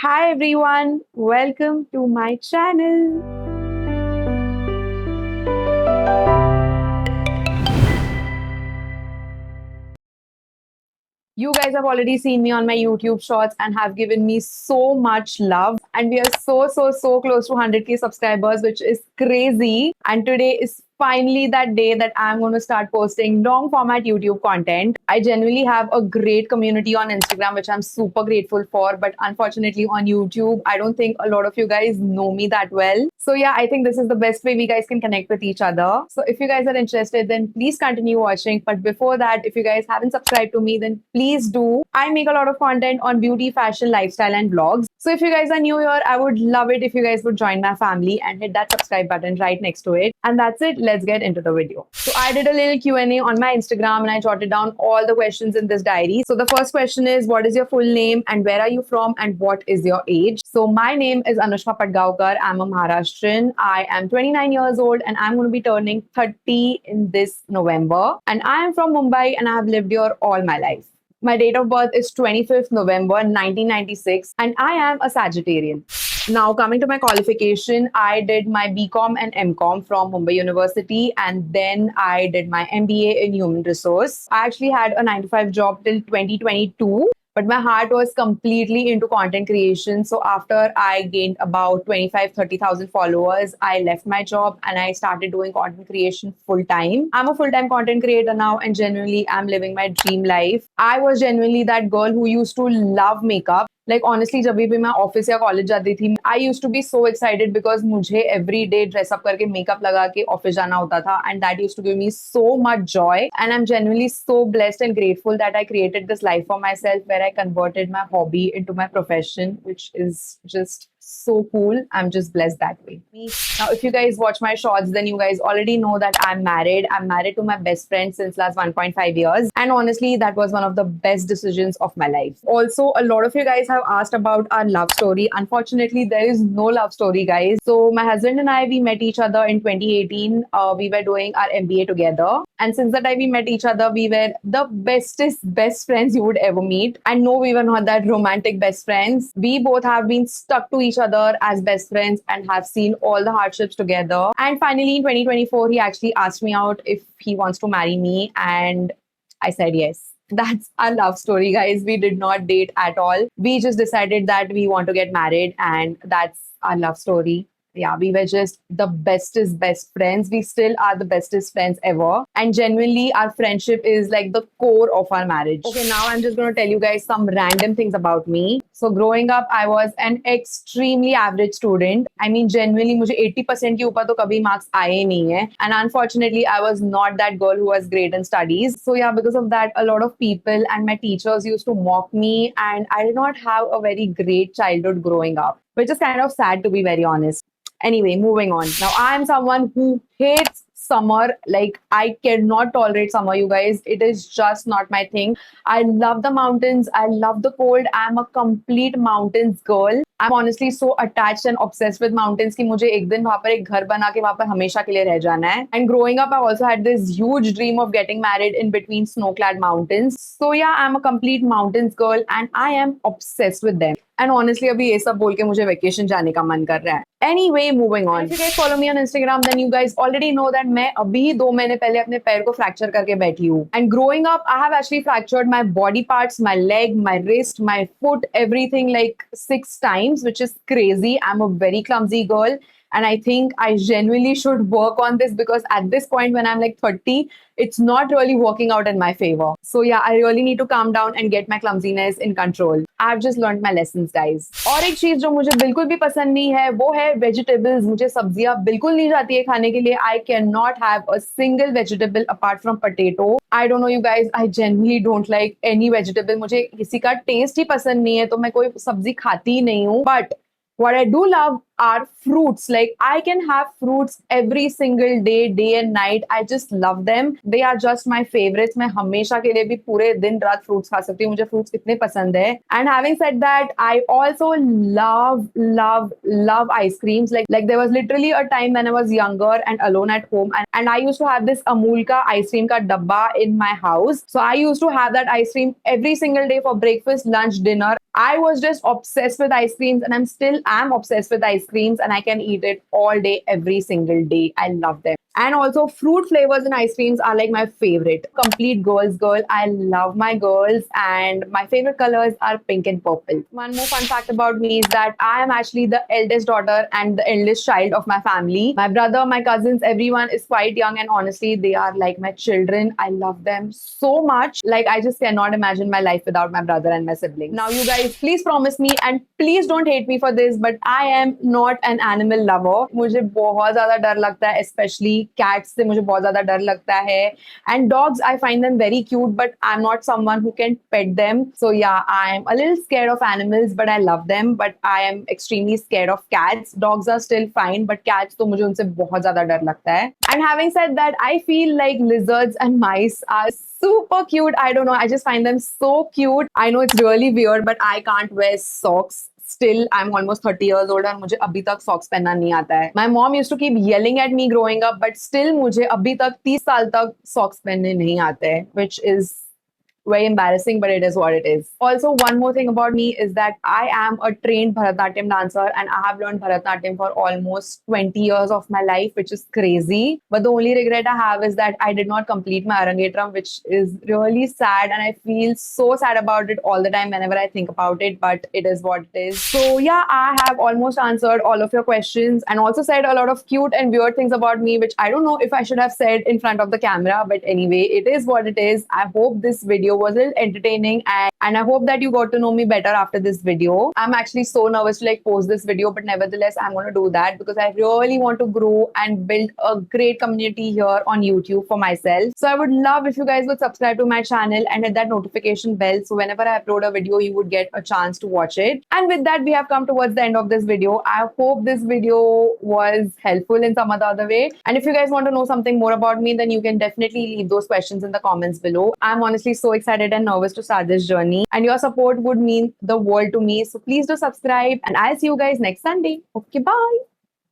Hi everyone, welcome to my channel. You guys have already seen me on my YouTube shorts and have given me so much love. And we are so close to 100k subscribers, which is crazy. And today is finally that day that I'm going to start posting long format YouTube content. I genuinely have a great community on Instagram, which I'm super grateful for. But unfortunately, on YouTube, I don't think a lot of you guys know me that well. So, yeah, I think this is the best way we guys can connect with each other. So, if you guys are interested, then please continue watching. But before that, if you guys haven't subscribed to me, then please do. I make a lot of content on beauty, fashion, lifestyle, and vlogs. So, if you guys are new here, I would love it if you guys would join my family and hit that subscribe button right next to it. And that's it. Let's get into the video. So I did a little Q&A on my Instagram and I jotted down all the questions in this diary. So the first question is, what is your full name and where are you from and what is your age? So my name is Anushka Padgaonkar. I'm a Maharashtrian. I am 29 years old and I'm going to be turning 30 in this November. And I am from Mumbai and I have lived here all my life. My date of birth is 25th November 1996 and I am a Sagittarian. Now, coming to my qualification, I did my BCom and MCom from Mumbai University, and then I did my MBA in Human Resource. I actually had a 9 to 5 job till 2022, but my heart was completely into content creation. So after I gained about 25-30,000 followers, I left my job and I started doing content creation full time. I'm a full time content creator now, and genuinely, I'm living my dream life. I was genuinely that girl who used to love makeup. Like honestly, जब भी मैं office या college जाती थी, I used to be so excited because मुझे every day dress up करके makeup लगा के ऑफिस जाना होता था, and that used to give me so much joy. And I'm genuinely so blessed and grateful that I created this life for myself where I converted my hobby into my profession, which is just so cool. I'm just blessed that way. Now, if you guys watch my shorts, then you guys already know that I'm married. I'm married to my best friend since last 1.5 years. And honestly, that was one of the best decisions of my life. Also, a lot of you guys have asked about our love story. Unfortunately, there is no love story, guys. So my husband and I, we met each other in 2018. We were doing our MBA together. And since the time we met each other, we were the best friends you would ever meet. And no, we were not that romantic best friends. We both have been stuck to each other as best friends and have seen all the hardships together. And finally, in 2024, he actually asked me out if he wants to marry me. And I said yes. That's our love story, guys. We did not date at all. We just decided that we want to get married, and that's our love story. Yeah, we were just the bestest best friends. We still are the bestest friends ever. And genuinely, our friendship is like the core of our marriage. Okay, now I'm just going to tell you guys some random things about me. So growing up, I was an extremely average student. I mean, genuinely, मुझे 80% के ऊपर तो कभी marks आए ही नहीं है. And unfortunately, I was not that girl who was great in studies. So yeah, because of that, a lot of people and my teachers used to mock me, and I did not have a very great childhood growing up, which is kind of sad to be very honest. Anyway, moving on. Now, I'm someone who hates summer. Like, I cannot tolerate summer, you guys. It is just not my thing. I love the mountains. I love the cold. I'm a complete mountains girl. I'm honestly so attached and obsessed with mountains कि मुझे एक दिन वहाँ पर एक घर बना के वहाँ पर हमेशा के लिए रह जाना है. And growing up, I also had this huge dream of getting married in between snow-clad mountains. So yeah, I'm a complete mountains girl and I am obsessed with them. And honestly, अभी ये सब बोल के मुझे vacation जाने का मन कर रहा है. Anyway, moving on. If you guys follow me on Instagram, then you guys already know that मैं अभी 2 महीने पहले अपने पैर को fracture करके बैठी हूँ. And growing up, I have actually fractured my body parts, my leg, my wrist, my foot, everything like 6 times, which is crazy. I'm a very clumsy girl. And I think I genuinely should work on this because at this point, when I'm like 30, it's not really working out in my favor. So yeah, I really need to calm down and get my clumsiness in control. I've just learned my lessons, guys. और एक चीज जो मुझे बिल्कुल भी पसंद नहीं है वो है vegetables. मुझे सब्जियां बिल्कुल नहीं जाती है खाने के लिए. I cannot have a single vegetable apart from potato. I don't know you guys, I genuinely don't like any vegetable. मुझे किसी का taste ही पसंद नहीं है तो मैं कोई सब्जी खाती ही नहीं हूँ. But what I do love are fruits. Like I can have fruits every single day, day and night. I just love them. They are just my favorites. मैं हमेशा के लिए भी पूरे दिन रात fruits खा सकती हूँ. मुझे fruits इतने पसंद है. And having said that, I also love ice creams. Like there was literally a time when I was younger and alone at home, and I used to have this Amul ka ice cream ka dabba in my house. So I used to have that ice cream every single day for breakfast, lunch, dinner. I was just obsessed with ice creams and am obsessed with ice creams and I can eat it all day, every single day. I love them. And also fruit flavors in ice creams are like my favorite. Complete girls girl. I love my girls and my favorite colors are pink and purple. One more fun fact about me is that I am actually the eldest daughter and the eldest child of my family. My brother, my cousins, everyone is quite young and honestly they are like my children. I love them so much. Like I just cannot imagine my life without my brother and my siblings. Now you guys please promise me and please don't hate me for this but I am not an animal lover. मुझे बहुत ज़्यादा डर लगता है especially cats से मुझे बहुत ज़्यादा डर लगता है and dogs I find them very cute but I'm not someone who can pet them. So yeah, I'm a little scared of animals but I love them but I am extremely scared of cats. Dogs are still fine but cats तो मुझे उनसे बहुत ज़्यादा डर लगता है. And having said that, I feel like lizards and mice are super cute. I don't know. I just find them so cute. I know it's really weird, but I can't wear socks. Still, I'm almost 30 years old and मुझे अभी तक socks पहनना नहीं आता है. My mom used to keep yelling at me growing up, but still मुझे अभी तक 30 साल तक socks पहनने नहीं आते हैं, which is very embarrassing, but it is what it is. Also, one more thing about me is that I am a trained Bharatanatyam dancer and I have learned Bharatanatyam for almost 20 years of my life, which is crazy. But the only regret I have is that I did not complete my Arangetram, which is really sad. And I feel so sad about it all the time whenever I think about it, but it is what it is. So, yeah, I have almost answered all of your questions and also said a lot of cute and weird things about me, which I don't know if I should have said in front of the camera. But anyway, it is what it is. I hope this video was a little entertaining and I hope that you got to know me better after this video. I'm actually so nervous to like post this video, but nevertheless, I'm going to do that because I really want to grow and build a great community here on YouTube for myself. So I would love if you guys would subscribe to my channel and hit that notification bell. So whenever I upload a video, you would get a chance to watch it. And with that, we have come towards the end of this video. I hope this video was helpful in some other way. And if you guys want to know something more about me, then you can definitely leave those questions in the comments below. I'm honestly so excited and nervous to start this journey. And your support would mean the world to me. So please do subscribe and I'll see you guys next Sunday. Okay, bye.